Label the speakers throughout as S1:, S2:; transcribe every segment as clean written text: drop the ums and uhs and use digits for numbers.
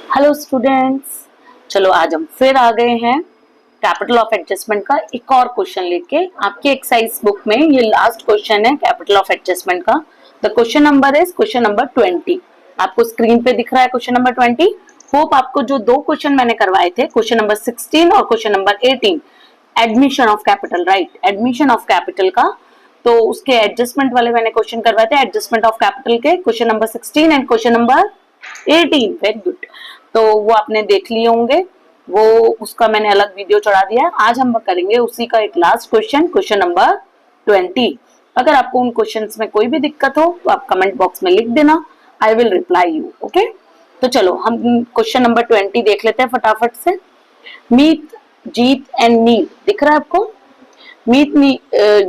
S1: Hello students, चलो आज हम फिर आ गए हैं कैपिटल ऑफ एडजस्टमेंट का एक और क्वेश्चन लेके। आपकी एक्सरसाइज बुक में ये लास्ट क्वेश्चन है कैपिटल ऑफ एडजस्टमेंट का। The question number is question number 20। आपको स्क्रीन पे दिख रहा है क्वेश्चन नंबर 20। होप आपको जो दो क्वेश्चन मैंने करवाए थे, क्वेश्चन नंबर 16 और question number 18, admission of capital, right, admission of capital का, तो उसके एडजस्टमेंट वाले मैंने क्वेश्चन करवाए थे एडजस्टमेंट ऑफ कैपिटल के, question number 16 and question number 18। Very good. तो वो आपने देख लिए होंगे, वो उसका मैंने अलग वीडियो चढ़ा दिया है। आज हम करेंगे उसी का एक लास्ट क्वेश्चन, क्वेश्चन नंबर 20। अगर आपको उन क्वेश्चंस में कोई भी दिक्कत हो तो आप कमेंट बॉक्स में लिख देना, I will reply you. Okay, तो चलो हम क्वेश्चन नंबर 20 देख लेते हैं फटाफट से। मीत, जीत एंड नील दिख रहा है आपको? मीत,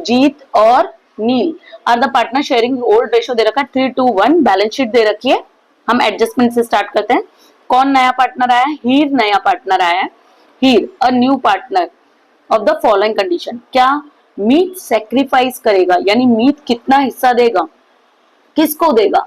S1: जीत और Neel are the partner sharing old ratio दे रखा है 3:1, बैलेंस शीट दे रखी है। हम एडजस्टमेंट से स्टार्ट करते हैं। कौन नया पार्टनर आया है? हीर नया पार्टनर आया है। Heer a new partner of the following condition. क्या मीत सेक्रीफाइस करेगा, यानी मीत कितना हिस्सा देगा, किसको देगा?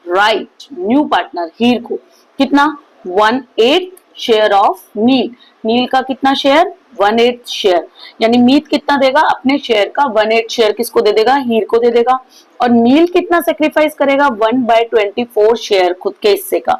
S1: राइट, न्यू पार्टनर हीर को। कितना? 1/8 शेयर ऑफ नील। नील का कितना शेयर? 1/8 शेयर। यानी मीत कितना देगा? अपने शेयर का 1/8 शेयर किसको दे देगा? हीर को दे देगा। और नील कितना सेक्रीफाइस करेगा? 1/24 शेयर खुद के हिस्से का।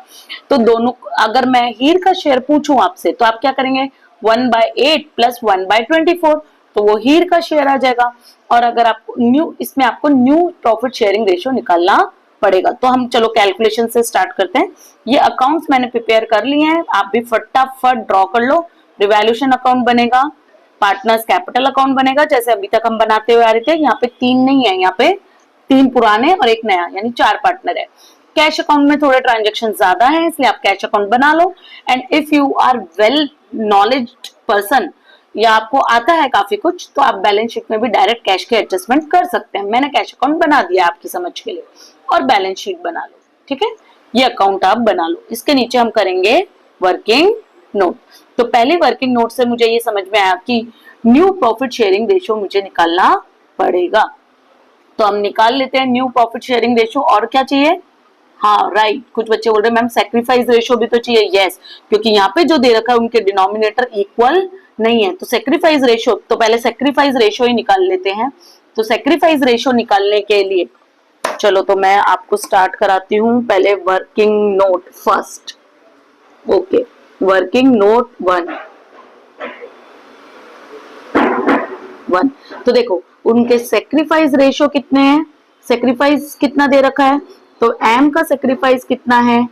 S1: तो दोनों, अगर मैं हीर का शेयर पूछूं आपसे तो आप क्या करेंगे? 1/8 प्लस 1/24, तो वो हीर का शेयर आ जाएगा। और अगर आपको इसमें आपको न्यू प्रॉफिट शेयरिंग रेशियो निकालना पड़ेगा। तो हम चलो कैलकुलेशन से स्टार्ट करते हैं। ये अकाउंट्स मैंने प्रिपेयर कर लिए हैं, आप भी फटाफट ड्रॉ कर लो। रिवैल्यूएशन अकाउंट बनेगा, पार्टनर्स कैपिटल अकाउंट बनेगा, जैसे अभी तक हम बनाते हुए आ रहे थे। यहाँ पे 3 नहीं है, यहाँ पे 3 पुराने और 1 नया, यानी 4 पार्टनर है। कैश अकाउंट में थोड़े ट्रांजेक्शन ज्यादा है, इसलिए आप कैश अकाउंट बना लो। And if you are well knowledged person, या आपको आता है काफी कुछ, तो आप बैलेंस शीट में भी डायरेक्ट कैश के एडजस्टमेंट कर सकते हैं। मैंने कैश अकाउंट बना दिया आपकी समझ के लिए, और बैलेंस शीट बना लो। ठीक है, ये अकाउंट आप बना लो। इसके नीचे हम करेंगे वर्किंग नोट। तो पहले वर्किंग नोट से मुझे ये समझ में आया कि न्यू प्रॉफिट शेयरिंग रेशियो मुझे निकालना पड़ेगा। तो हम निकाल लेते हैं न्यू प्रॉफिट शेयरिंग रेशियो। और क्या चाहिए? हाँ राइट, कुछ बच्चे बोल रहे हैं मैम सेक्रीफाइस रेशियो भी तो चाहिए। यस, क्योंकि यहाँ पे जो दे रखा है उनके डिनोमिनेटर इक्वल नहीं है। तो सेक्रीफाइस रेशियो, तो पहले सेक्रीफाइस रेशियो ही निकाल लेते हैं। तो सेक्रीफाइस रेशियो निकालने के लिए चलो, तो मैं आपको स्टार्ट कराती हूँ पहले working node first. Okay, working note 1। तो देखो उनके सेक्रीफाइस रेशियो कितने हैं, सेक्रीफाइस कितना दे रखा है, तो एम का सेक्रीफाइस कितना है?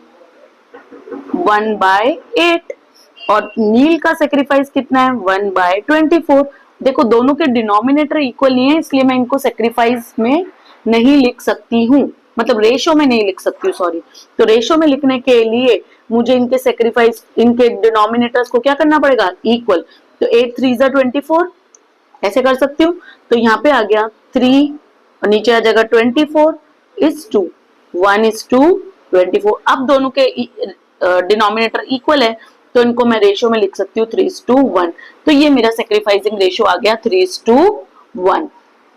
S1: 1/8। और नील का सेक्रीफाइस कितना है? 1/24। देखो दोनों के डिनोमिनेटर इक्वल नहीं है, इसलिए मैं इनको सेक्रीफाइस में नहीं लिख सकती हूँ, मतलब रेशो में नहीं लिख सकती हूँ, सॉरी। तो रेशो में लिखने के लिए मुझे इनके सेक्रीफाइस, इनके डिनोमिनेटर्स को क्या करना पड़ेगा? इक्वल। तो 8 3 24, ऐसे कर सकती हूँ। तो यहाँ पे आ गया 3 और नीचे आ जाएगा 24:2, 1:24। अब दोनों के डिनोमिनेटर इक्वल है, तो इनको मैं रेशियो में लिख सकती हूँ 3:1। तो ये मेरा सेक्रीफाइसिंग रेशियो आ गया 3:1।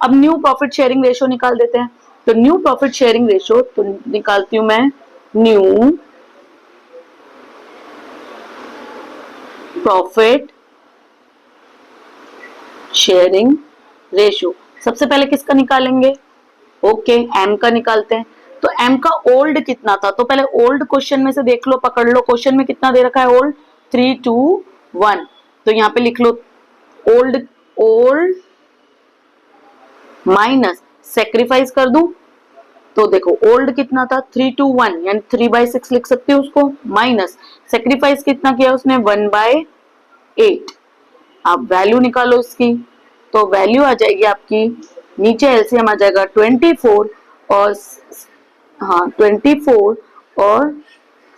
S1: अब न्यू प्रॉफिट शेयरिंग रेशियो निकाल देते हैं। तो न्यू प्रॉफिट शेयरिंग रेशियो तो निकालती हूँ मैं, न्यू प्रॉफिट शेयरिंग रेशियो। सबसे पहले किसका निकालेंगे? ओके, एम का निकालते हैं। तो एम का ओल्ड कितना था, तो पहले ओल्ड क्वेश्चन में से देख लो, पकड़ लो क्वेश्चन में कितना दे रखा है ओल्ड? 3:1। तो यहाँ पे लिख लो ओल्ड, ओल्ड माइनस सेक्रीफाइस कर दूं, तो देखो ओल्ड कितना था? 3:1, यानी 3/6 लिख सकते हो उसको, माइनस सेक्रीफाइस कितना किया उसने? 1/8। आप वैल्यू निकालो इसकी, तो वैल्यू आ जाएगी आपकी, नीचे एलसीएम आ जाएगा 24 और 24 और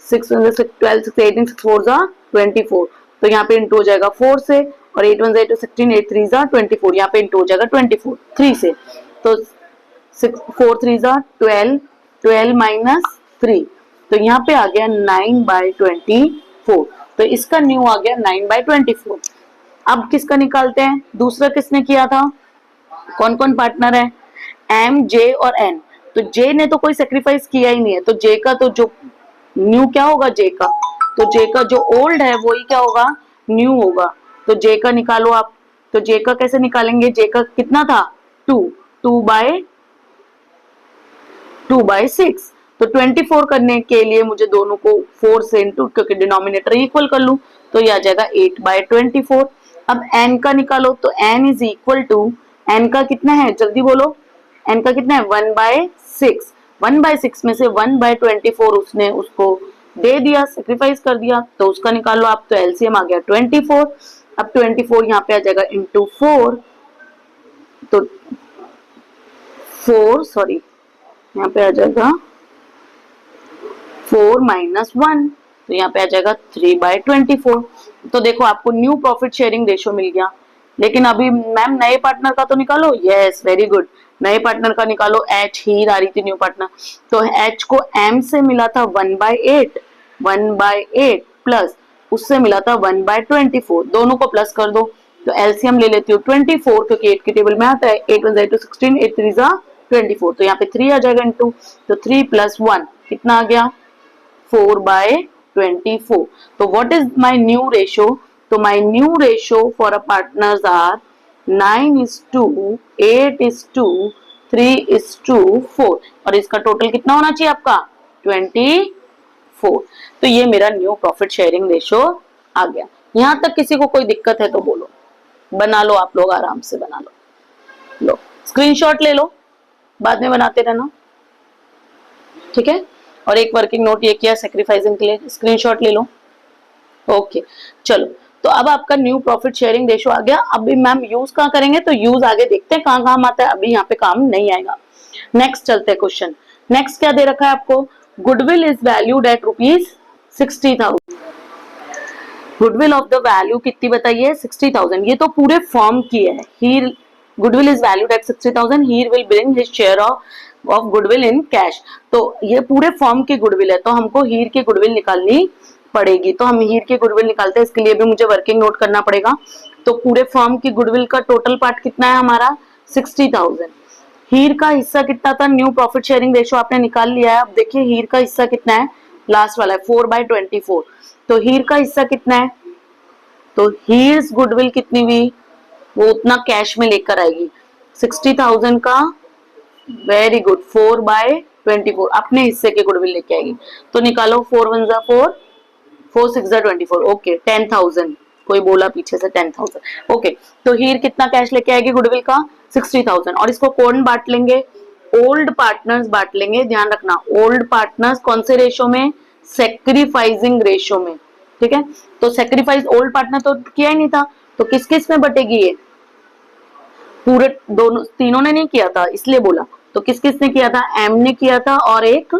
S1: 6 12 6 18 6 4 24। तो यहाँ पे इंटू हो जाएगा 4 से, और 8 1 8 16 8 3 24, यहाँ पे इंटू हो जाएगा 24 3 से। तो 4 3 12, 12 माइनस 3, तो यहाँ पे आ गया 9/24। तो इसका न्यू आ गया 9/24। अब किसका निकालते हैं? दूसरा किसने किया था? कौन कौन पार्टनर है? एम, जे और एन। तो जे ने तो कोई सेक्रीफाइस किया ही नहीं है, तो जे का तो जो न्यू क्या होगा? जे का तो जे का जो ओल्ड है वही क्या होगा, न्यू होगा। तो जे का निकालो आप, तो जे का कैसे निकालेंगे, जे का कितना था 2, 2/6। तो 24 करने के लिए मुझे दोनों को 4 से इंटू, क्योंकि डिनोमिनेटर इक्वल कर लूं, तो ये आ जाएगा 8/24। अब n का निकालो, तो n is equal to, n का कितना है जल्दी बोलो, n का कितना है 1/6। 1/6 में से 1/24 उसने उसको दे दिया, सेक्रीफाइस कर दिया, तो उसका निकालो आप, तो एलसीएम आ गया 24। अब 24 यहाँ पे आ जाएगा इंटू 4, तो 4 सॉरी यहाँ पे आ जाएगा 4 माइनस 1, तो यहाँ पे आ जाएगा 3/24। तो देखो आपको न्यू प्रॉफिट शेयरिंग रेशियो मिल गया। लेकिन अभी मैम नए पार्टनर का तो निकालो, यस वेरी गुड, नए पार्टनर का निकालो। एच हीर आ रही थी न्यू पार्टनर, तो एच को एम से मिला था 1/8, 1/8 प्लस उससे मिला था 1/24, दोनों को प्लस कर दो। तो एलसीएम ले लेती हूँ 24, क्योंकि 8 की टेबल में आता है, 8 1 2 16, 8 3 24, तो यहाँ पे 3 आ जाएगा इंटू, तो 3 प्लस 1 कितना आ गया 4/24। तो what is my new ratio, तो my new ratio for a partners are 9:8:3:4, और इसका टोटल कितना होना चाहिए आपका 24। तो ये मेरा न्यू प्रॉफिट शेयरिंग रेशियो आ गया। यहां तक किसी को कोई दिक्कत है तो बोलो, बना लो आप लोग, आराम से बना लो स्क्रीनशॉट ले लो, बाद में बनाते रहना, ठीक है। और एक वर्किंग नोट ये किया सेक्रीफाइसिंग के लिए, स्क्रीनशॉट ले लो। ओके चलो, तो अब आपका न्यू प्रॉफिट शेयरिंग रेशियो आ गया। अभी मैम यूज कहाँ करेंगे, तो यूज आगे देखते हैं कहाँ काम आता है, अभी यहाँ पे काम नहीं आएगा। नेक्स्ट चलते हैं क्वेश्चन। नेक्स्ट क्या दे रखा है आपको, goodwill is valued at ₹60,000। Goodwill of the value कितनी बताइए 60,000, ये तो पूरे फॉर्म की है। Heer goodwill is valued at 60,000, Heer will bring his share of goodwill in cash. तो ये पूरे फॉर्म की गुडविल है, तो हमको हीर की गुडविल निकालनी पड़ेगी। तो हम हीर की गुडविल निकालते हैं, इसके लिए भी मुझे वर्किंग नोट करना पड़ेगा। तो पूरे फॉर्म की गुडविल का टोटल पार्ट कितना है हमारा 60,000। हीर का हिस्सा कितना था, न्यू प्रॉफिट शेयरिंग रेशियो आपने निकाल लिया है। अब देखिए हीर का हिस्सा कितना है, लास्ट वाला है 4/24। तो हीर का हिस्सा कितना है, तो हीर्स गुडविल कितनी हुई, वो उतना कैश में लेकर आएगी 60,000 का, वेरी गुड 4/24 अपने हिस्से के गुडविल लेके आएगी। तो निकालो 4 1 जा 4, 4 6 जा 24, ओके 10,000, कोई बोला पीछे से 10,000, ओके। तो हीर कितना कैश लेके आएगी गुडविल का 60,000, और इसको कौन बांट लेंगे, ओल्ड पार्टनर्स बांट लेंगे। ध्यान रखना ओल्ड पार्टनर्स कौन से रेशो में, सेक्रीफाइसिंग रेशो में, ठीक है। तो सेक्रीफाइस ओल्ड पार्टनर तो किया ही नहीं था, तो किस किस में बटेगी ये, पूरे दोनों तीनों ने नहीं किया था इसलिए बोला, तो किस किस ने किया था, एम ने किया था, और एक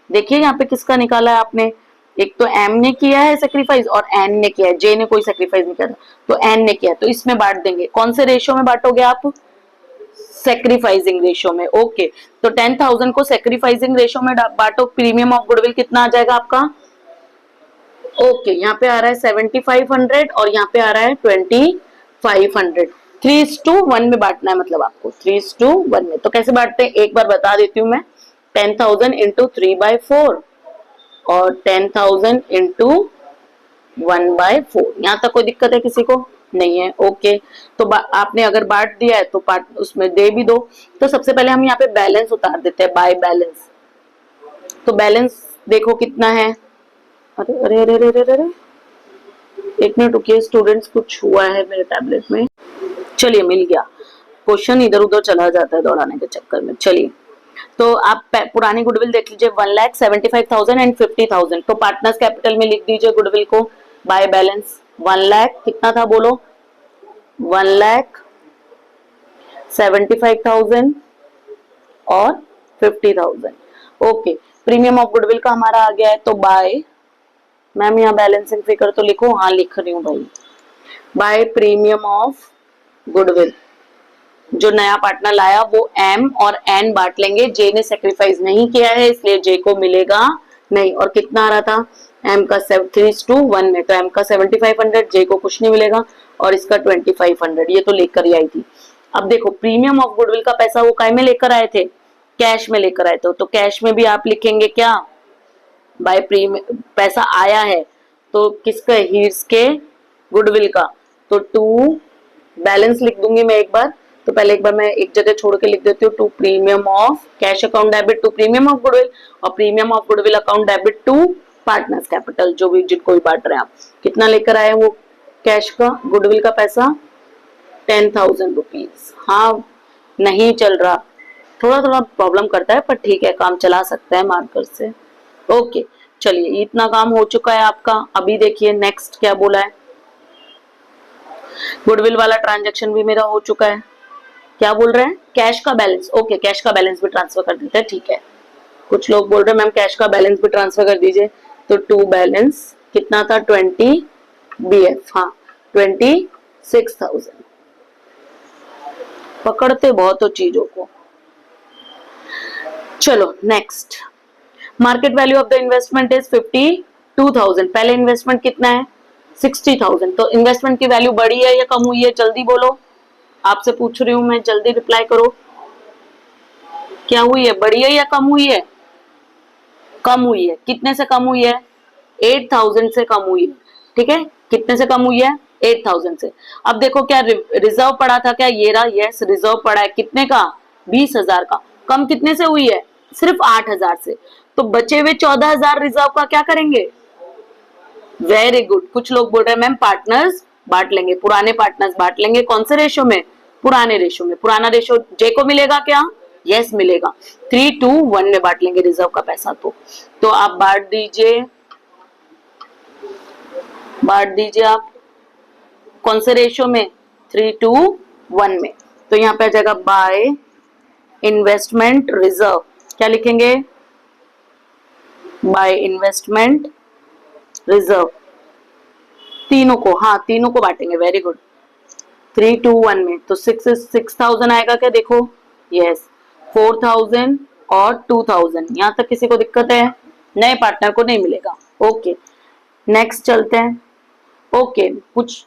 S1: देखिए यहाँ पे किसका निकाला है आपने, एक तो एम ने किया है सेक्रीफाइस और एन ने किया है, जे ने कोई सेक्रीफाइस नहीं किया था, तो एन ने किया, तो इसमें बांट देंगे। कौन से रेशियो में बांटोगे आप, सेक्रीफाइसिंग रेशियो में, ओके। तो 10,000 को सेक्रीफाइसिंग रेशियो में बांटो, प्रीमियम ऑफ गुडविल कितना आ जाएगा आपका, ओके यहाँ पे आ रहा है 7,500 और यहाँ पे आ रहा है 2,500। 3:1 में बांटना है, मतलब आपको 3:1 में। तो कैसे बांटते हैं एक बार बता देती हूँ मैं, 10,000 इंटू 3/4 और 10,000 इंटू 1/4। यहाँ तक कोई दिक्कत है किसी को, नहीं है, ओके। तो आपने अगर बांट दिया है तो पार्ट उसमें दे भी दो। तो सबसे पहले हम यहाँ पे बैलेंस उतार देते हैं, बाय बैलेंस। तो बैलेंस देखो कितना है, अरे अरे अरे अरे अरे, एक मिनट रुकिए स्टूडेंट्स, कुछ हुआ है मेरे टैबलेट में। चलिए मिल गया, क्वेश्चन इधर उधर चला जाता है दौड़ाने के चक्कर में। चलिए तो आप पुरानी गुडविल देख लीजिए, 1,75,000 एंड 50,000। तो पार्टनर्स कैपिटल में लिख दीजिए गुडविल को बाय बैलेंस। 1 लाख कितना था बोलो, 1,75,000 और 50,000, ओके। प्रीमियम ऑफ गुडविल का हमारा आ गया है, तो बाय, मैम यहाँ बैलेंसिंग फिगर तो लिखो, हाँ लिख रही हूँ भाई, बाय प्रीमियम ऑफ गुडविल। जो नया पार्टनर लाया वो एम और एन बांट लेंगे, जे ने सेक्रीफाइस नहीं किया है इसलिए जे को मिलेगा नहीं। और कितना आ रहा था, एम का 3:1 में, तो एम का 7,500, जे को कुछ नहीं मिलेगा, और इसका 2,500, ये तो लेकर ही आई थी। अब देखो प्रीमियम ऑफ गुडविल का पैसा वो काय में लेकर आए थे, कैश में लेकर आए थे, तो कैश में भी आप लिखेंगे क्या, बाय प्रीमियम, पैसा आया है तो किसका, हीर्स के गुडविल का। तो टू बैलेंस लिख दूंगी मैं एक बार, तो पहले एक बार मैं एक जगह छोड़ के लिख देती हूँ, to premium of cash account debit to premium of goodwill, और premium of goodwill account debit to partners capital, जो भी जिनको भी बांट रहे हैं आप। कितना लेकर आए वो कैश का, गुडविल का पैसा 10,000 रुपीज। हाँ नहीं चल रहा, थोड़ा थोड़ा प्रॉब्लम करता है, पर ठीक है काम चला सकता है मार्कर से। ओके चलिए इतना काम हो चुका है आपका। अभी देखिए नेक्स्ट क्या बोला है, गुडविल वाला ट्रांजैक्शन भी मेरा हो चुका है। क्या बोल रहे हैं, कैश का बैलेंस। ओके कैश का बैलेंस भी ट्रांसफर कर देते हैं, ठीक है। कुछ लोग बोल रहे हैं मैम कैश का बैलेंस भी ट्रांसफर कर दीजिए, तो टू बैलेंस कितना था 20 BF, हाँ 26,000। पकड़ते बहुत हो चीजों को। चलो next, market value of the investment is 52,000। पहले इन्वेस्टमेंट कितना है 60,000, तो इन्वेस्टमेंट की वैल्यू बढ़ी है या कम हुई है, जल्दी बोलो, आपसे पूछ रही हूं मैं, जल्दी रिप्लाई करो। क्या हुई है, बढ़ी है या कम हुई है, कम हुई है। कितने से कम हुई है, 8,000 से कम हुई है, ठीक है। कितने से कम हुई है, 8,000 से। अब देखो क्या रिजर्व पड़ा था क्या, ये रहा, यस रिजर्व पड़ा है, कितने का 20,000 का। कम कितने से हुई है, सिर्फ 8,000 से। तो बचे हुए 14,000 रिजर्व का क्या करेंगे, वेरी गुड। कुछ लोग बोल रहे हैं मैम पार्टनर्स बांट लेंगे, पुराने पार्टनर्स बांट लेंगे, कौन से रेशो में, पुराने रेशो में। पुराना रेशो जे को मिलेगा क्या, यस मिलेगा, 3:1 में बांट लेंगे रिजर्व का पैसा। तो आप बांट दीजिए, आप कौन से रेशो में, 3:1 में। तो यहाँ पे आ जाएगा बाय इन्वेस्टमेंट रिजर्व, क्या लिखेंगे, बाय इन्वेस्टमेंट रिजर्व, तीनों को, हाँ तीनों को बांटेंगे, वेरी गुड, 3:1 में। तो 6,000 आएगा क्या, देखो यस, 4,000 और 2,000। यहां तक किसी को दिक्कत है, नए पार्टनर को नहीं मिलेगा। ओके नेक्स्ट चलते हैं। ओके कुछ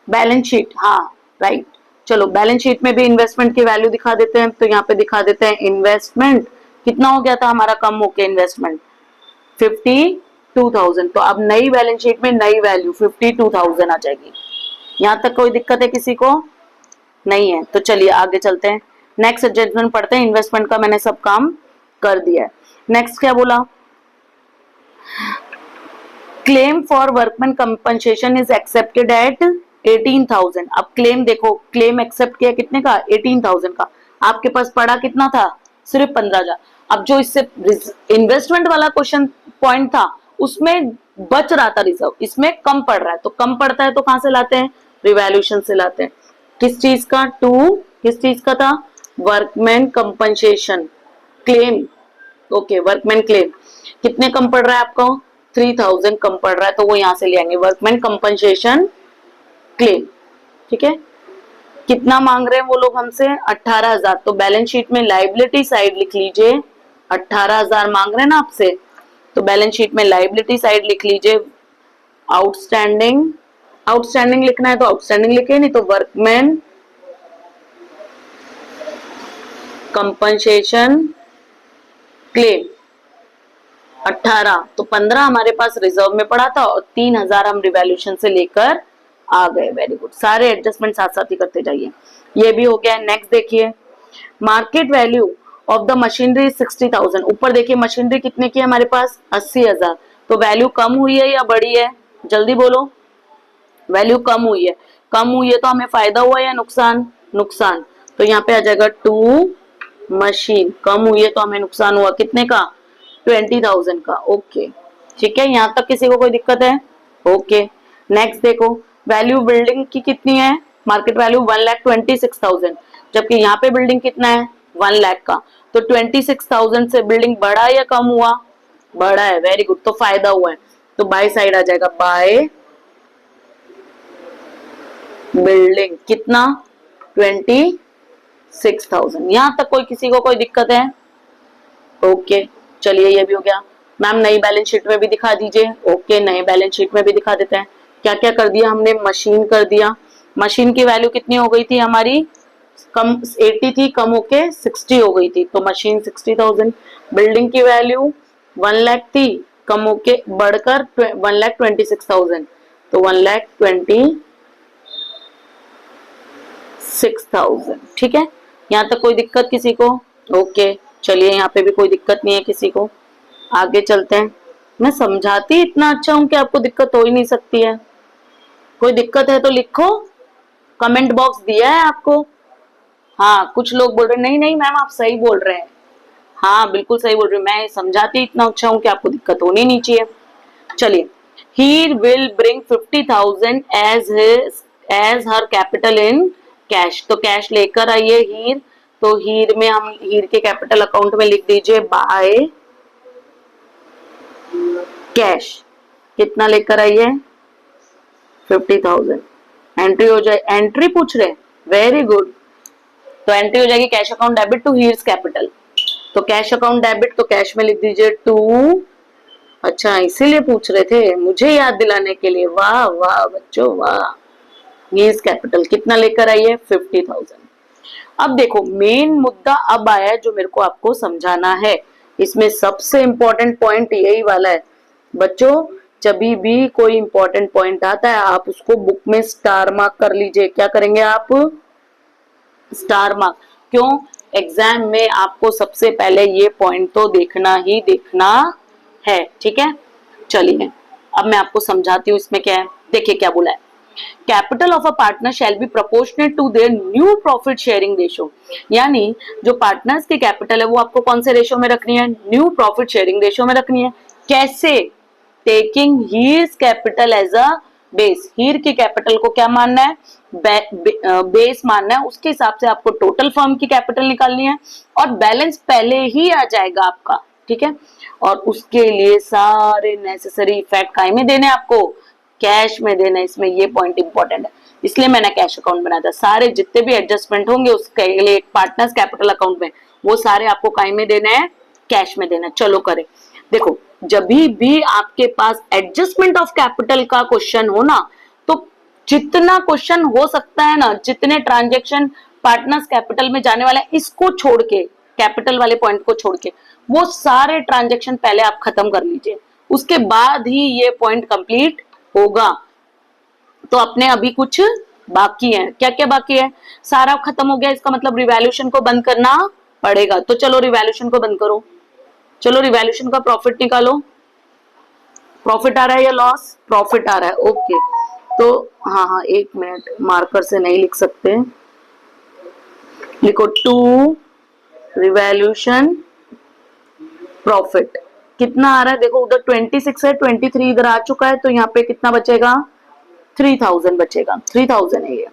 S1: बैलेंस शीट, हाँ राइट, चलो बैलेंस शीट में भी इन्वेस्टमेंट की वैल्यू दिखा देते हैं। तो यहाँ पे दिखा देते हैं इन्वेस्टमेंट कितना हो गया था हमारा, कम होके इन्वेस्टमेंट 52,000। तो अब नई बैलेंस शीट में नई वैल्यू 52,000 आ जाएगी। यहाँ तक कोई दिक्कत है किसी को, नहीं है। तो चलिए आगे चलते हैं, नेक्स्ट एडजस्टमेंट पढ़ते हैं। इन्वेस्टमेंट का मैंने सब काम कर दिया है। नेक्स्ट क्या बोला, claim for workman compensation is accepted eight 18,000। अब क्लेम देखो, क्लेम एक्सेप्ट किया कितने का, 18,000 का। आपके पास पड़ा कितना था, सिर्फ 15,000। अब जो इससे इन्वेस्टमेंट वाला क्वेश्चन पॉइंट था उसमें बच रहा था रिजर्व, इसमें कम पड़ रहा है। तो कम पड़ता है तो कहां से लाते हैं, रिवैल्यूएशन से लाते हैं। किस चीज का, टू किस चीज का था, workman compensation claim. Okay workman claim कितने कम पड़ रहा है आपको, 3,000 कम पड़ रहा है, तो वो यहां से ले आएंगे वर्कमैन कंपनसेशन क्लेम, ठीक है। कितना मांग रहे हैं वो लोग हमसे, 18,000। तो बैलेंस शीट में लाइबिलिटी साइड लिख लीजिए, 18,000 मांग रहे हैं ना आपसे, तो बैलेंस शीट में लाइबिलिटी साइड लिख लीजिए, आउटस्टैंडिंग, आउटस्टैंडिंग लिखना है तो आउटस्टैंडिंग लिखे, नहीं तो वर्कमैन कंपनसेशन क्लेम 18। तो 15 हमारे पास रिजर्व में पड़ा था और 3,000 हम रिवैल्यूएशन से लेकर आ गए। वेरी गुड, सारे एडजस्टमेंट साथ साथ ही करते जाइए। ये भी हो गया। नेक्स्ट देखिए, market value of the machinery 60,000। ऊपर देखिए मशीनरी कितने की है हमारे पास, 80,000। तो वैल्यू कम हुई है या बढ़ी है, जल्दी बोलो, वैल्यू कम हुई है। कम हुई है तो हमें फायदा हुआ या नुकसान, नुकसान। तो यहाँ पे आ जाएगा टू मशीन, कम हुई है तो हमें नुकसान हुआ, कितने का, 20,000 का। ओके ठीक है, यहाँ तक किसी को कोई दिक्कत है, ओके। नेक्स्ट देखो, वैल्यू बिल्डिंग की कितनी है, मार्केट वैल्यू 1,26,000, जबकि यहाँ पे बिल्डिंग कितना है 1 लाख का। तो 26,000 से बिल्डिंग बढ़ा या कम हुआ, बढ़ा है, वेरी गुड, तो फायदा हुआ है। तो बाय साइड आ जाएगा, बाय बिल्डिंग कितना, 26,000। यहाँ तक कोई किसी को कोई दिक्कत है, ओके चलिए ये भी हो गया। मैम नई बैलेंस शीट में भी दिखा दीजिए, ओके नए बैलेंस शीट में भी दिखा देते हैं। क्या क्या कर दिया हमने, मशीन कर दिया, मशीन की वैल्यू कितनी हो गई थी हमारी, कम 80 थी, कम होके 60 हो गई थी, तो मशीन 60,000। बिल्डिंग की वैल्यू 1 लाख थी, कम होके बढ़कर 1,26,000, तो 1,26,000। ठीक है, यहाँ तक कोई दिक्कत किसी को? ओके, चलिए यहाँ पे भी कोई दिक्कत नहीं है किसी को, आगे चलते हैं। मैं समझाती इतना अच्छा हूं कि आपको दिक्कत हो ही नहीं सकती है। कोई दिक्कत है तो लिखो, कमेंट बॉक्स दिया है आपको। हाँ, कुछ लोग बोल रहे नहीं नहीं मैम आप सही बोल रहे हैं। हाँ बिल्कुल सही बोल रही हूँ, मैं समझाती इतना अच्छा हूँ कि आपको दिक्कत होनी नहीं चाहिए। चलिए, he will bring 50,000 as her capital in cash. तो कैश लेकर आइए हीर, तो हीर में हम हीर के कैपिटल अकाउंट में लिख दीजिए बाय कैश। कितना लेकर आइए? 50,000। एंट्री हो जाए, एंट्री पूछ रहे, वेरी गुड। तो एंट्री हो जाएगी cash account debit to Heer's capital. तो कैश अकाउंट डेबिट, तो कैश में लिख दीजिए टू। अच्छा इसीलिए पूछ रहे थे, मुझे याद दिलाने के लिए। वाह वाह बच्चों वाह। हीर्स कैपिटल कितना लेकर आइए? 50,000। अब देखो मेन मुद्दा अब आया है जो मेरे को आपको समझाना है। इसमें सबसे इंपॉर्टेंट पॉइंट यही वाला है बच्चों। जब भी कोई इंपॉर्टेंट पॉइंट आता है आप उसको बुक में स्टार मार्क कर लीजिए। क्या करेंगे आप? Star mark. क्यों? एग्जाम में आपको सबसे पहले ये पॉइंट तो देखना ही देखना है। ठीक है, चलिए अब मैं आपको समझाती हूँ इसमें क्या है। देखिए क्या बोला है, capital of a partner shall be proportionate to their new profit sharing ratio. यानी जो पार्टनर्स की कैपिटल है वो आपको कौन से रेशियो में रखनी है? न्यू प्रॉफिट शेयरिंग रेशियो में रखनी है। कैसे? Taking Heer's capital as a base. Heer की कैपिटल को क्या मानना है? बेस मानना है। उसके हिसाब से आपको टोटल फर्म की कैपिटल निकालनी है और बैलेंस पहले ही आ जाएगा आपका। ठीक है, और उसके लिए सारे नेसेसरी इफेक्ट काय में देने आपको? कैश में देना। इसमें ये पॉइंट इंपॉर्टेंट है, इसलिए मैंने कैश अकाउंट बनाया था। सारे जितने भी एडजस्टमेंट होंगे उसके लिए पार्टनर्स कैपिटल अकाउंट में, वो सारे आपको काय में देना है? कैश में देना। चलो करें। देखो जब भी आपके पास एडजस्टमेंट ऑफ कैपिटल का क्वेश्चन हो ना, तो जितना क्वेश्चन हो सकता है ना, जितने ट्रांजेक्शन पार्टनर्स कैपिटल में जाने वाला है इसको छोड़ के, कैपिटल वाले पॉइंट को छोड़ के, वो सारे ट्रांजेक्शन पहले आप खत्म कर लीजिए, उसके बाद ही ये पॉइंट कंप्लीट होगा। तो अपने अभी कुछ बाकी है। क्या क्या बाकी है? सारा खत्म हो गया, इसका मतलब रिवैल्यूएशन को बंद करना पड़ेगा। तो चलो रिवैल्यूएशन को बंद करो। चलो रिवैल्यूएशन का प्रॉफिट निकालो। प्रॉफिट आ रहा है या लॉस? प्रॉफिट आ रहा है। ओके, तो हाँ हाँ एक मिनट, मार्कर से नहीं लिख सकते, लिखो टू रिवैल्यूएशन प्रॉफिट। कितना आ रहा है? देखो उधर 26 है, 23 इधर आ चुका है, तो यहाँ पे कितना बचेगा? 3,000 बचेगा। 3,000 है ये,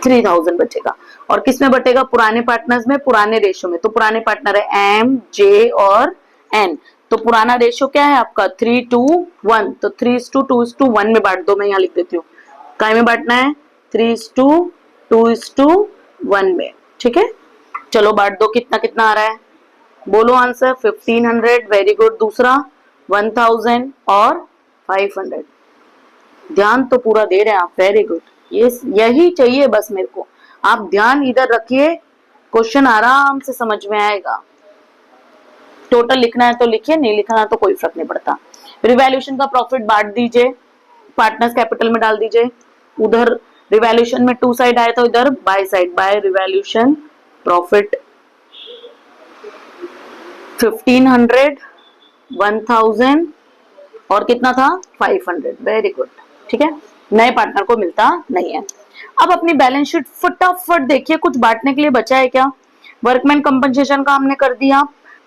S1: 3,000 बचेगा। और किसमें बटेगा? पुराने पार्टनर्स में, पुराने रेशो में। तो पुराने पार्टनर है एम, जे और एन। तो पुराना रेशो क्या है आपका? 3:1। तो 3:2:1 में बांट दो। मैं यहाँ लिख देती हूँ, काय में बांटना है? 3:2:1 में। ठीक है, चलो बांट दो। कितना कितना आ रहा है? बोलो आंसर। 1500, very good. दूसरा 1000 और 500। ध्यान तो पूरा दे रहे हैं आप, वेरी गुड। ये यही चाहिए बस मेरे को। आप ध्यान इधर रखिए, क्वेश्चन आराम से समझ में आएगा। टोटल लिखना है तो लिखिए, नहीं लिखना है तो कोई फर्क नहीं पड़ता। रिवैल्यूएशन का प्रॉफिट बांट दीजिए, पार्टनर्स कैपिटल में डाल दीजिए। उधर रिवैल्यूएशन में टू साइड आया तो इधर by side, by revaluation profit 1500, 1000 और कितना था? 500। Very good. ठीक है, नए पार्टनर को मिलता नहीं है। अब अपनी बैलेंस शीट फटाफट देखिए, कुछ बांटने के लिए बचा है क्या? वर्कमैन कंपनसेशन का हमने कर दिया,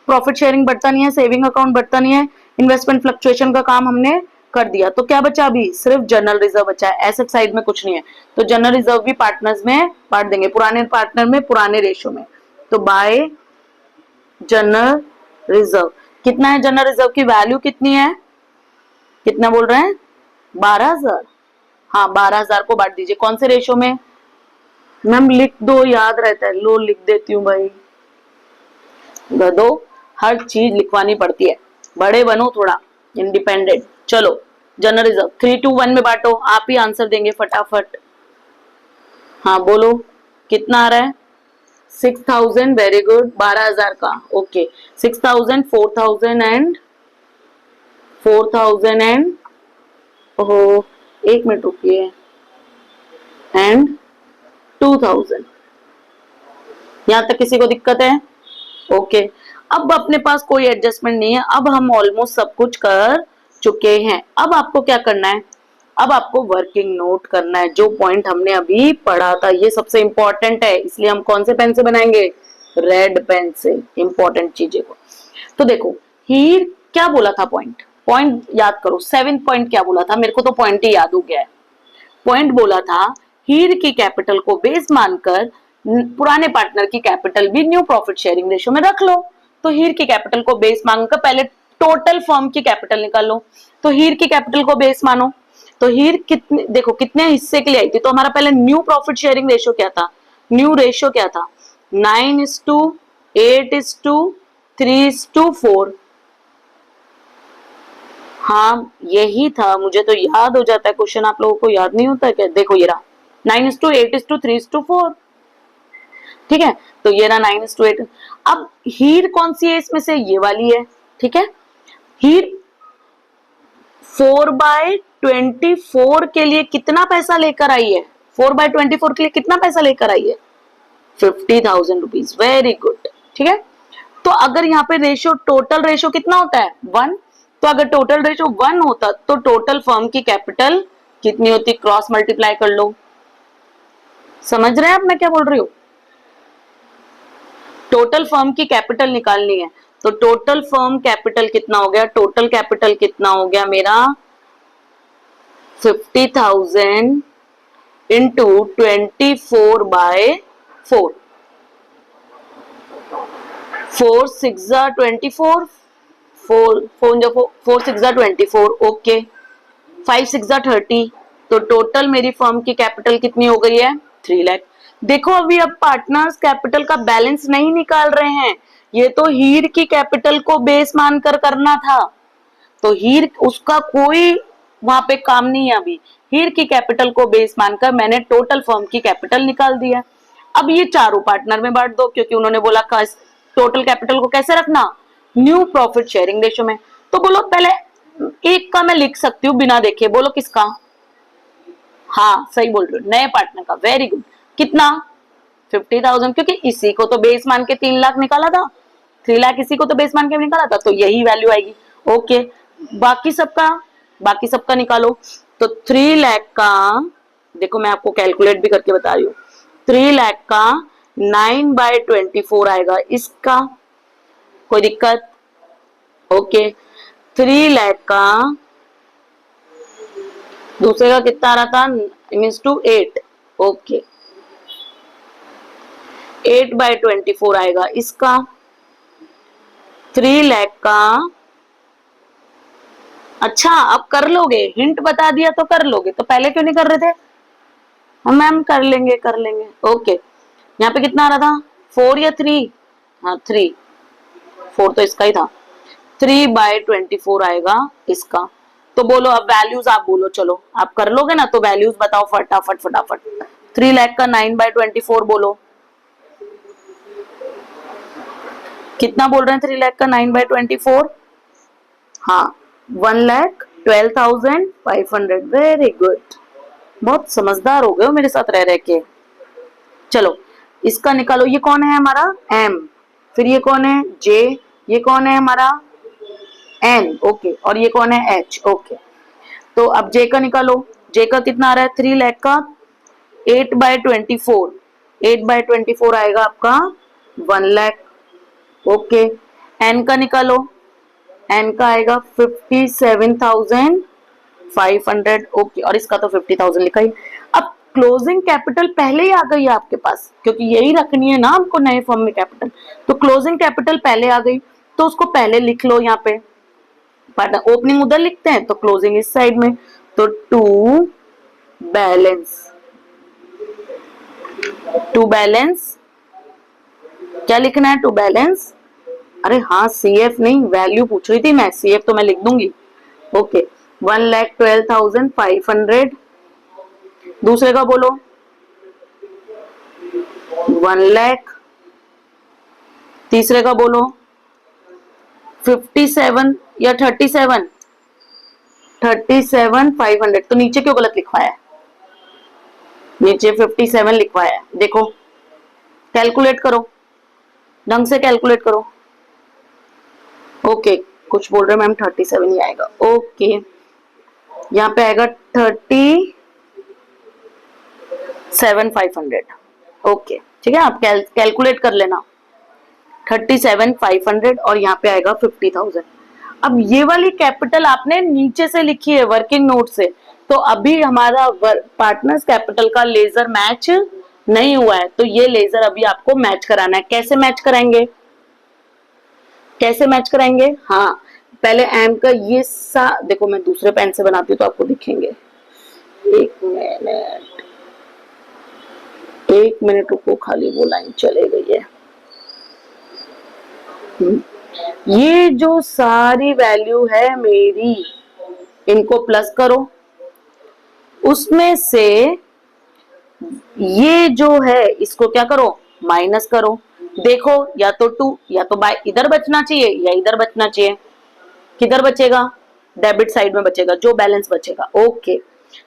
S1: प्रॉफिट शेयरिंग बढ़ता नहीं है, सेविंग अकाउंट बढ़ता नहीं है, इन्वेस्टमेंट फ्लक्चुएशन का काम हमने कर दिया। तो क्या बचा? अभी सिर्फ जनरल रिजर्व बचा है। एसेट साइड में कुछ नहीं है, तो जनरल रिजर्व भी पार्टनर्स में बांट देंगे, पुराने पार्टनर में, पुराने रेशो में। तो बाय जनरल रिजर्व। कितना है जनरल रिजर्व की वैल्यू? कितनी है? कितना बोल रहे हैं? 12,000। हाँ 12,000 को बांट दीजिए। कौन से रेशो में? मैम लिख दो, याद रहता है। लो लिख देती हूँ भाई, दो हर चीज लिखवानी पड़ती है, बड़े बनो थोड़ा, इंडिपेंडेंट। चलो जनरल रिजर्व 3:1 में बांटो, आप ही आंसर देंगे फटाफट। हाँ बोलो कितना आ रहा है? 6,000, वेरी गुड, 12,000 का, ओके, 6,000, 4,000 एंड 4,000 एंड, ओहो, एक मिनट रुकिए, एंड 2,000। यहां तक किसी को दिक्कत है? ओके, अब अपने पास कोई एडजस्टमेंट नहीं है, अब हम ऑलमोस्ट सब कुछ कर चुके हैं। अब आपको क्या करना है? अब आपको वर्किंग नोट करना है, जो पॉइंट हमने अभी पढ़ा था, ये सबसे इंपॉर्टेंट है, इसलिए हम कौन से पेन से बनाएंगे? रेड पेन से, इंपॉर्टेंट चीजें को। तो देखो, हीर क्या बोला था? पॉइंट, पॉइंट याद करो, 7 पॉइंट क्या बोला था? मेरे को तो पॉइंट ही याद हो गया है। पॉइंट बोला था, हीर की कैपिटल को बेस मानकर पुराने पार्टनर की कैपिटल भी न्यू प्रॉफिट शेयरिंग रेशियो में रख लो। तो हीर की कैपिटल को बेस मानकर पहले टोटल फर्म की कैपिटल निकालो। तो हीर की कैपिटल को बेस मानो, तो हीर कितने, देखो कितने हिस्से के लिए आई थी, तो हमारा पहले न्यू प्रॉफिट शेयरिंग रेशियो क्या था? न्यू रेशियो क्या था? 9:8:3:4। हाँ यही था, मुझे तो याद हो जाता है क्वेश्चन, आप लोगों को याद नहीं होता क्या? देखो ये रहा 9:8:3:4, ठीक है, तो ये रहा 9:8। अब हीर कौन सी है इसमें से? ये वाली है, ठीक है। हीर 4/24 के लिए कितना पैसा लेकर आई है? 4/24 के लिए कितना पैसा लेकर आई है? 50,000 रुपीज, वेरी गुड, ठीक है। तो अगर यहाँ पे रेशियो, टोटल रेशियो कितना होता है? 1। तो अगर टोटल रेशियो 1 होता तो टोटल फर्म की कैपिटल कितनी होती? क्रॉस मल्टीप्लाई कर लो। समझ रहे हैं आप मैं क्या बोल रही हूँ? टोटल फर्म की कैपिटल निकालनी है, तो टोटल फर्म कैपिटल कितना हो गया? टोटल कैपिटल कितना हो गया मेरा? 50,000 इंटू 24/4, 4 6 24, 4 6 24, ओके, 5 6 30। तो टोटल मेरी फर्म की कैपिटल कितनी हो गई है? 3 लाख। देखो अभी अब पार्टनर्स कैपिटल का बैलेंस नहीं निकाल रहे हैं, ये तो हीर की कैपिटल को बेस मानकर करना था। तो हीर, उसका कोई वहां पे काम नहीं है अभी। हीर की कैपिटल को बेस मानकर मैंने टोटल फर्म की कैपिटल निकाल दिया। अब ये चारों पार्टनर में बांट दो, क्योंकि उन्होंने बोला टोटल कैपिटल को कैसे रखना? न्यू प्रॉफिट शेयरिंग रेशियो में। तो बोलो पहले एक का मैं लिख सकती हूँ बिना देखे, बोलो किसका? हाँ सही बोल रहे हो, नए पार्टनर का, वेरी गुड। कितना? 50,000, क्योंकि इसी को तो बेस मान के 3 लाख निकाला था, 3 लाख इसी को तो बेस मान के निकाला था, तो यही वैल्यू आएगी। ओके, बाकी सबका निकालो। तो 3 लाख का, देखो मैं आपको कैलकुलेट भी करके बता रही हूँ, 3 लाख का 9/24 आएगा इसका, कोई दिक्कत? ओके, 3 लाख का दूसरे का कितना आ रहा था? मीन्स टू 8, ओके, 8/24 आएगा इसका। 3 लाख का, अच्छा अब कर लोगे, हिंट बता दिया तो कर लोगे, तो पहले क्यों नहीं कर रहे थे? हम मैम कर लेंगे ओके। यहाँ पे कितना आ रहा था? 4 या 3? हाँ 3, 4 तो इसका ही था। 3/24 आएगा इसका। तो बोलो अब वैल्यूज आप बोलो, चलो आप कर लोगे ना, तो वैल्यूज बताओ फटाफट फटाफट। 3 लाख का 9/24 बोलो, कितना बोल रहे हैं? 3 लाख का 9/24, हाँ 1,12,500, वेरी गुड, बहुत समझदार हो गए हो मेरे साथ रह रह के। चलो इसका निकालो, ये कौन है हमारा? M, फिर ये कौन है? J, ये कौन है हमारा? N, ओके, और ये कौन है? H, okay. तो अब J का निकालो, J का कितना आ रहा है? 3 लाख का 8/24, 8/24 आएगा आपका 1 लाख, ओके। N का निकालो, N का आएगा 57,500, ओके, और इसका तो 50,000 लिखा ही। अब क्लोजिंग कैपिटल पहले ही आ गई है आपके पास, क्योंकि यही रखनी है ना आपको नए फॉर्म में कैपिटल, तो क्लोजिंग कैपिटल पहले आ गई, तो उसको पहले लिख लो यहाँ पे। ओपनिंग उधर लिखते हैं तो क्लोजिंग इस साइड में, तो टू बैलेंस क्या लिखना है? टू बैलेंस, अरे हाँ CF नहीं, वैल्यू पूछ रही थी मैं, CF तो मैं लिख दूंगी, ओके। 1,12,500, दूसरे का बोलो 1 लाख, तीसरे का बोलो 57 या 37, 37,500। तो नीचे क्यों गलत लिखवाया है? नीचे 57 लिखवाया है, देखो कैलकुलेट करो, ढंग से कैलकुलेट करो। ओके, कुछ बोल रहे मैम 37 ही आएगा। ओके, यहाँ पे आएगा 37,500। ओके ठीक है, आप कैलकुलेट कर लेना 37,500 और यहाँ पे आएगा 50,000। अब ये वाली कैपिटल आपने नीचे से लिखी है वर्किंग नोट से, तो अभी हमारा पार्टनर्स कैपिटल का लेजर मैच नहीं हुआ है, तो ये लेजर अभी आपको मैच कराना है। कैसे मैच कराएंगे, कैसे मैच कराएंगे? हाँ, पहले एम का ये देखो, मैं दूसरे पेन से बनाती हूँ तो आपको दिखेंगे। एक मिनट रुको, खाली वो लाइन चले गई है। ये जो सारी वैल्यू है मेरी, इनको प्लस करो, उसमें से ये जो है इसको क्या करो, माइनस करो। देखो या तो 2 या तो बाय इधर बचना चाहिए या इधर बचना चाहिए। किधर बचेगा? डेबिट साइड में बचेगा, जो बैलेंस बचेगा। ओके,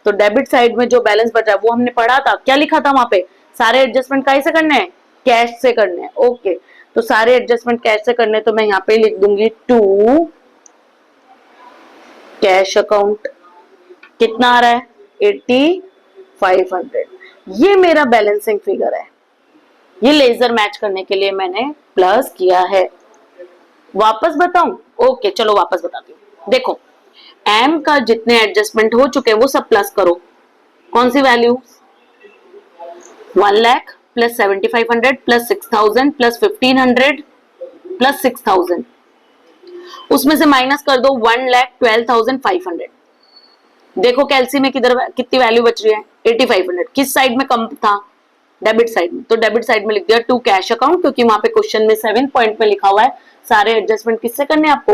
S1: तो डेबिट साइड में जो बैलेंस बचा वो हमने पढ़ा था, क्या लिखा था वहां पे? सारे एडजस्टमेंट कैसे करने हैं? कैश से करने हैं। ओके, तो सारे एडजस्टमेंट कैश से करने, तो मैं यहाँ पे लिख दूंगी 2 कैश अकाउंट। कितना आ रहा है? 80,500। ये मेरा बैलेंसिंग फिगर है, ये लेजर मैच करने के लिए मैंने प्लस किया है। वापस बताऊं? ओके चलो वापस बताती हूँ। देखो, एम का जितने एडजस्टमेंट हो चुके हैं वो सब प्लस करो। कौन सी value? 1 lakh plus 7,500 plus 6,000 plus 1,500 plus 6,000, उसमें से माइनस कर दो 1,12,500। देखो कैलसी में किधर कितनी वैल्यू बच रही है? 8,500। किस साइड में कम था? डेबिट साइड में, तो डेबिट साइड में लिख दिया 2 कैश अकाउंट, क्योंकि वहां पे क्वेश्चन में 7 पॉइंट में लिखा हुआ है सारे एडजस्टमेंट किससे करने हैं आपको?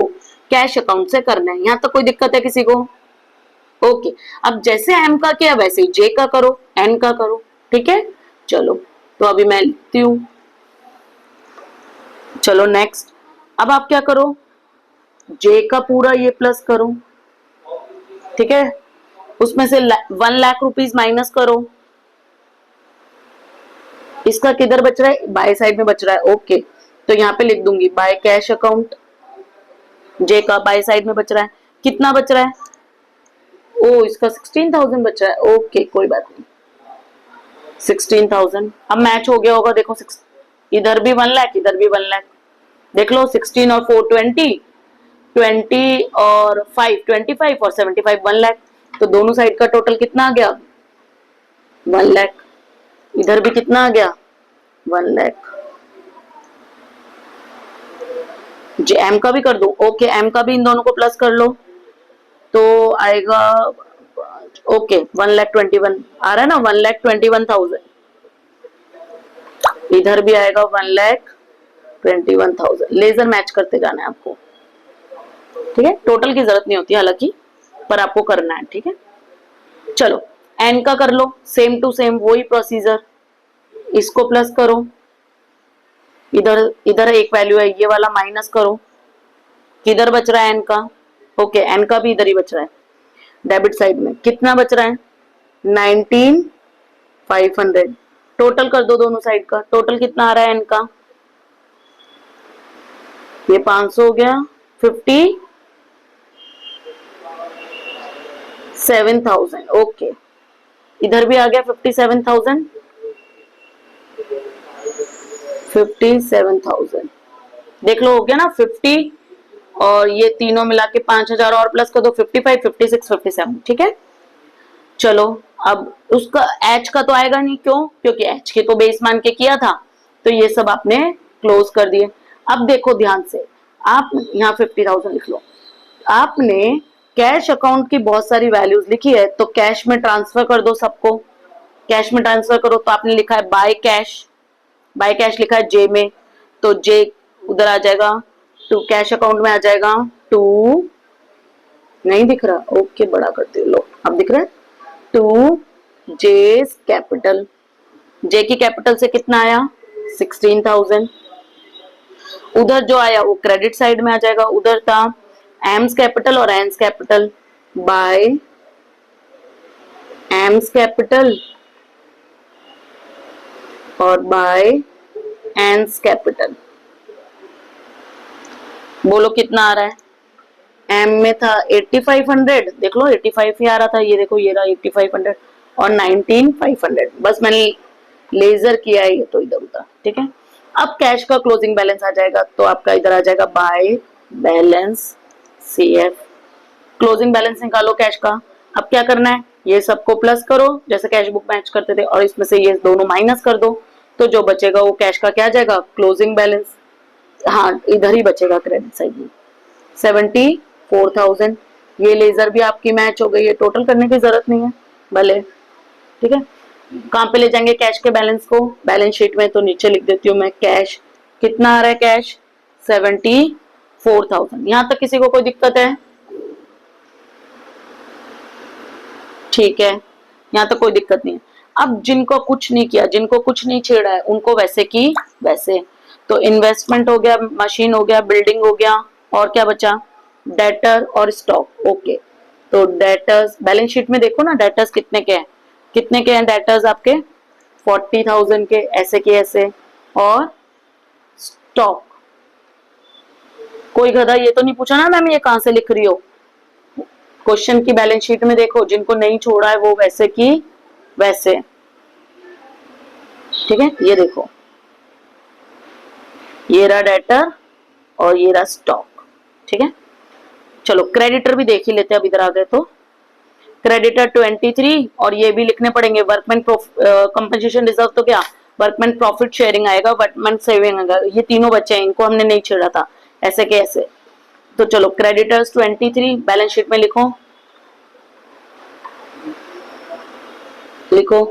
S1: कैश अकाउंट से करना है। यहाँ तक कोई दिक्कत है किसी को? ओके, अब जैसे एम का किया वैसे जे का करो, एन का करो। ठीक है, चलो तो अभी मैं लिखती हूँ। चलो नेक्स्ट, अब आप क्या करो, जे का पूरा ये प्लस करो। ठीक है, उसमें से 1 लाख रुपीज माइनस करो। इसका किधर बच रहा है? बाय साइड में बच रहा है। ओके, तो यहाँ पे लिख दूंगी बाय कैश अकाउंट। जे का बाय साइड में बच रहा है, कितना बच रहा है? ओ, इसका 16,000 बच रहा है। ओके कोई बात नहीं, 16,000 अब मैच हो गया होगा। देखो इधर भी 1 लाख, इधर भी 1 लाख। देख लो 16 और 4 20, 20 और 5 25 और 75 1 लाख। तो दोनों साइड का टोटल कितना आ गया? 1 लाख। इधर भी कितना आ गया? 1 लाख। जी एम का भी कर दो। ओके, एम का भी इन दोनों को प्लस कर लो तो आएगा, ओके 1,21,000 आ रहा है ना, 1,21,000। इधर भी आएगा 1,21,000। लेजर मैच करते जाना है आपको। ठीक है, टोटल की जरूरत नहीं होती हालांकि, पर आपको करना है। ठीक है, चलो एन का कर लो, सेम टू सेम वही प्रोसीजर। इसको प्लस करो, इधर इधर एक वैल्यू है ये वाला माइनस करो। किधर बच रहा है एन का? ओके, एन का भी इधर ही बच रहा है। डेबिट साइड में कितना बच रहा है? 19,500। टोटल कर दो दोनों साइड का, टोटल कितना आ रहा है एन का? ये 500 हो गया, 57,000। ओके, इधर भी आ गया 57,000, 57,000। देख लो हो गया ना 50, और ये तीनों मिला के 5,000 और प्लस कर दो, 55 56 57। ठीक है, चलो अब उसका एच का तो आएगा नहीं, क्यों? क्योंकि एच के तो बेस मान के किया था, तो ये सब आपने क्लोज कर दिए। अब देखो ध्यान से, आप यहाँ 50,000 लिख लो। आपने कैश अकाउंट की बहुत सारी वैल्यूज लिखी है, तो कैश में ट्रांसफर कर दो सबको। कैश में ट्रांसफर करो, तो आपने लिखा है बाय कैश, बाय कैश लिखा है जे में, तो जे उधर आ जाएगा, टू कैश अकाउंट में आ जाएगा। 2 नहीं दिख रहा, ओके बड़ा करते लो, अब दिख रहा है। 2 जे कैपिटल, जे की कैपिटल से कितना आया? 16,000। उधर जो आया वो क्रेडिट साइड में आ जाएगा, उधर था एम्स कैपिटल और एंस कैपिटल, बाय एम्स कैपिटल और बाय एंस कैपिटल। बोलो कितना आ रहा है? एम में था 8500, देख लो 85 ही आ रहा था, ये देखो ये रहा 8500 और 19500, बस मैंने लेजर किया है ये तो इधर उधर, ठीक है। अब कैश का क्लोजिंग बैलेंस आ जाएगा, तो आपका इधर आ जाएगा by balance CF, closing balance निकालो कैश का। अब क्या करना है, ये सबको प्लस करो जैसे कैश बुक मैच करते थे, और इसमें से ये दोनों माइनस कर दो, तो जो बचेगा वो कैश का क्या आ जाएगा, क्लोजिंग बैलेंस। हाँ इधर ही बचेगा क्रेडिट साइड में 74,000। ये लेजर भी आपकी मैच हो गई है, टोटल करने की जरूरत नहीं है भले, ठीक है। कहाँ पे ले जाएंगे कैश के बैलेंस को, बैलेंस शीट में, तो नीचे लिख देती हूँ मैं कैश, कितना आ रहा है कैश 74,000। यहां तक किसी को कोई दिक्कत है? ठीक है, यहाँ तक कोई दिक्कत नहीं है। अब जिनको कुछ नहीं किया, जिनको कुछ नहीं छेड़ा है, उनको वैसे की वैसे, तो इन्वेस्टमेंट हो गया, मशीन हो गया, बिल्डिंग हो गया, और क्या बचा, डेटर और स्टॉक। ओके, तो डेटर्स बैलेंस शीट में देखो ना, डेटर्स कितने के हैं, कितने के हैं डेटर्स आपके, 40,000 के, ऐसे के ऐसे। और स्टॉक, कोई गधा ये तो नहीं पूछा ना मैम ये कहां से लिख रही हो, क्वेश्चन की बैलेंस शीट में देखो, जिनको नहीं छोड़ा है वो वैसे की वैसे, ठीक है। ये देखो, ये रहा डेटर और ये रहा स्टॉक, ठीक है। चलो क्रेडिटर भी देख ही लेते हैं, अब इधर आ गए तो क्रेडिटर 23, और ये भी लिखने पड़ेंगे, वर्कमैन कंपनसेशन रिजर्व, तो क्या वर्कमैन प्रॉफिट शेयरिंग आएगा, वर्कमैन सेविंग आएगा, ये तीनों बच्चे हैं, इनको हमने नहीं छेड़ा था, ऐसे के ऐसे। तो चलो क्रेडिटर्स 23 बैलेंस शीट में लिखो, लिखो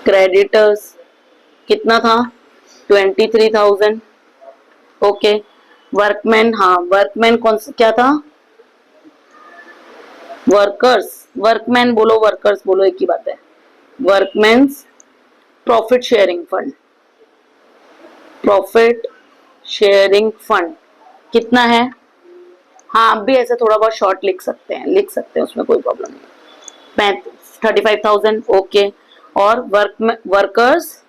S1: क्रेडिटर्स कितना था 23,000। ओके, वर्कमैन, हाँ वर्कमैन कौन सा क्या था, वर्कर्स, वर्कमैन बोलो वर्कर्स बोलो एक ही बात है, workmen's profit sharing fund, profit sharing fund कितना है, हाँ आप भी ऐसे थोड़ा बहुत शॉर्ट लिख सकते हैं, लिख सकते हैं, उसमें कोई प्रॉब्लम नहीं। 35,000, ओके। और वर्कर्स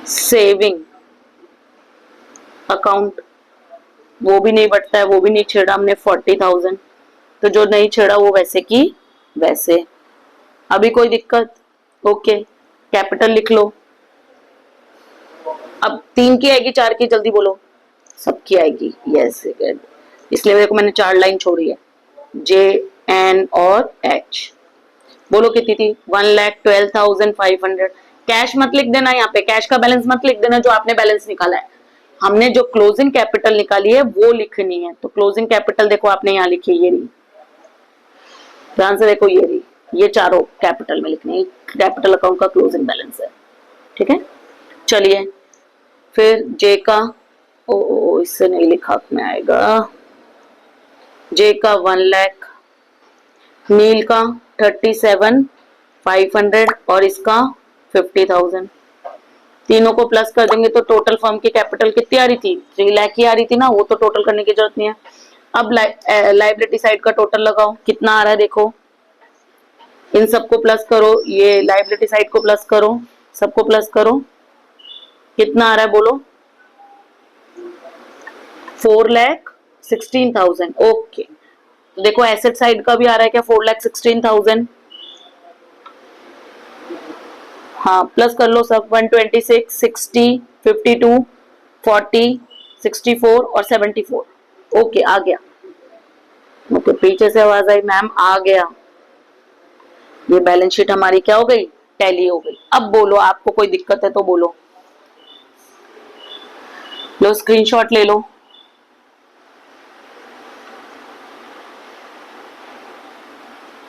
S1: सेविंग अकाउंट, वो भी नहीं बटता है, वो भी नहीं छेड़ा हमने, 40,000, तो जो नहीं छेड़ा वो वैसे की वैसे। अभी कोई दिक्कत? ओके, कैपिटल लिख लो। अब 3 की आएगी 4 की, जल्दी बोलो, सबकी आएगी, यस, इसलिए देखो मैंने 4 लाइन छोड़ी है, जे एन और एच। बोलो कितनी थी, 1,12,500। कैश मत लिख देना, यहाँ पे कैश का बैलेंस मत लिख देना जो आपने बैलेंस निकाला है, हमने जो क्लोजिंग कैपिटल निकाली है वो लिखनी है। तो क्लोजिंग कैपिटल देखो आपने यहाँ लिखी है, ये रही, ध्यान से देखो, ये रही, ये चारों कैपिटल में लिखनी है, कैपिटल अकाउंट का क्लोजिंग बैलेंस है, ठीक है। चलिए फिर जे का, ओ इससे नहीं लिखा में आएगा, जे का 1 लाख, नील का 37,500 और इसका 50,000, तीनों को प्लस कर देंगे तो टोटल फर्म की कैपिटल कितनी आ रही थी, 3 लाख की आ रही थी ना, वो तो टोटल करने की जरूरत नहीं है। अब लाइबिलिटी साइड का टोटल लगाओ, कितना आ रहा है देखो, इन सबको प्लस करो, ये लाइबिलिटी साइड को प्लस करो, सबको प्लस करो, कितना आ रहा है बोलो, 4,16,000। ओके, तो देखो एसेट साइड का भी आ रहा है क्या, 4,16,000, हाँ प्लस कर लो सब, 126, 60, 52, 40, 64 और 74। ओके आ गया, ओके पीछे से आवाज आई मैम आ गया, ये बैलेंस शीट हमारी क्या हो गई, टैली हो गई। अब बोलो आपको कोई दिक्कत है तो बोलो, लो स्क्रीनशॉट ले लो,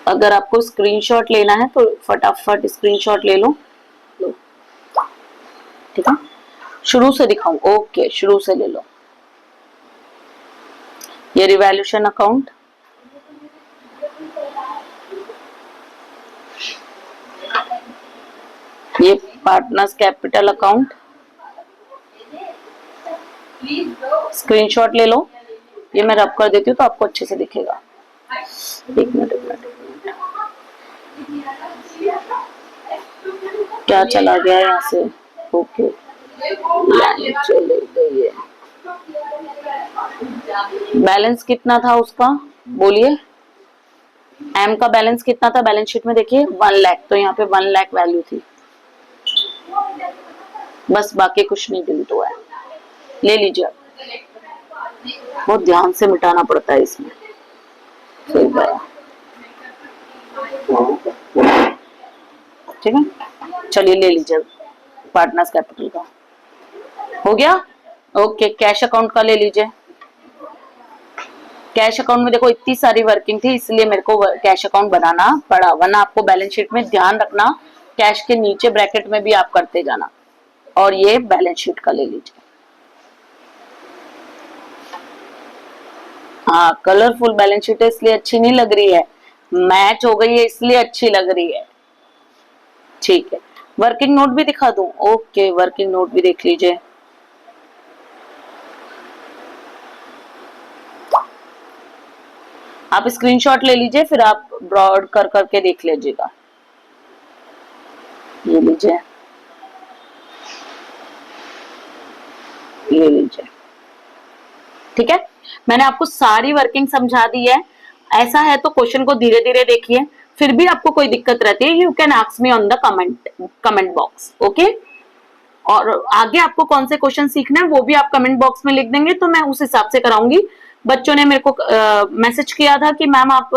S1: अगर आपको स्क्रीनशॉट लेना है तो फटाफट स्क्रीनशॉट ले लो, ठीक है। शुरू से दिखाऊं, ओके शुरू से ले लो, ये रिवैल्यूएशन अकाउंट, ये पार्टनर्स कैपिटल अकाउंट, स्क्रीनशॉट ले लो, ये मैं रब कर देती हूँ तो आपको अच्छे से दिखेगा। एक मिनट क्या चला गया यहाँ से, ओके लाइन चली गई है। बैलेंस कितना था उसका बोलिए, एम का बैलेंस कितना था बैलेंस शीट में, देखिए 1 लाख, तो यहाँ पे 1 लाख वैल्यू थी, बस बाकी कुछ नहीं डिलीट हुआ है। ले लीजिए, बहुत ध्यान से मिटाना पड़ता है इसमें, ठीक है। चलिए ले लीजिए पार्टनर्स कैपिटल का, हो गया। ओके, कैश अकाउंट का ले लीजिए। कैश अकाउंट में देखो इतनी सारी वर्किंग थी, इसलिए मेरे को कैश अकाउंट बनाना पड़ा, वरना आपको बैलेंस शीट में ध्यान रखना कैश के नीचे ब्रैकेट में भी आप करते जाना। और ये बैलेंस शीट का ले लीजिए। हाँ, कलरफुल बैलेंस शीट है इसलिए अच्छी नहीं लग रही है, मैच हो गई है इसलिए अच्छी लग रही है, ठीक है। वर्किंग नोट भी दिखा दूं, ओके वर्किंग नोट भी देख लीजिए। आप स्क्रीनशॉट ले लीजिए, फिर आप ब्रॉड कर करके देख लीजिएगा। ये लीजिए, ले लीजिए, ठीक है। मैंने आपको सारी वर्किंग समझा दी है। ऐसा है तो क्वेश्चन को धीरे धीरे देखिए, फिर भी आपको कोई दिक्कत रहती है you can ask me on the comment box, okay. और आगे आपको कौन से क्वेश्चन सीखना है वो भी आप कमेंट बॉक्स में लिख देंगे तो मैं उस हिसाब से कराऊंगी। बच्चों ने मेरे को मैसेज किया था कि मैम आप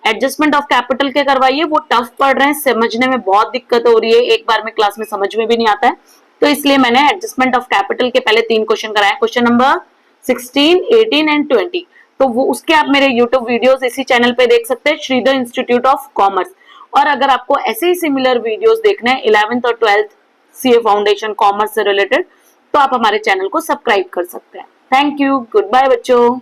S1: एडजस्टमेंट ऑफ कैपिटल के करवाइए, वो टफ पढ़ रहे हैं, समझने में बहुत दिक्कत हो रही है, एक बार में क्लास में समझ में भी नहीं आता है, तो इसलिए मैंने एडजस्टमेंट ऑफ कैपिटल के पहले 3 क्वेश्चन कराए, क्वेश्चन नंबर 16, 18 एंड 20। तो वो उसके आप मेरे यूट्यूब वीडियोस इसी चैनल पे देख सकते हैं, श्रीधर इंस्टीट्यूट ऑफ कॉमर्स। और अगर आपको ऐसे ही सिमिलर वीडियोस देखने हैं 11th और 12th सीए फाउंडेशन कॉमर्स से रिलेटेड, तो आप हमारे चैनल को सब्सक्राइब कर सकते हैं। थैंक यू, गुड बाय बच्चों।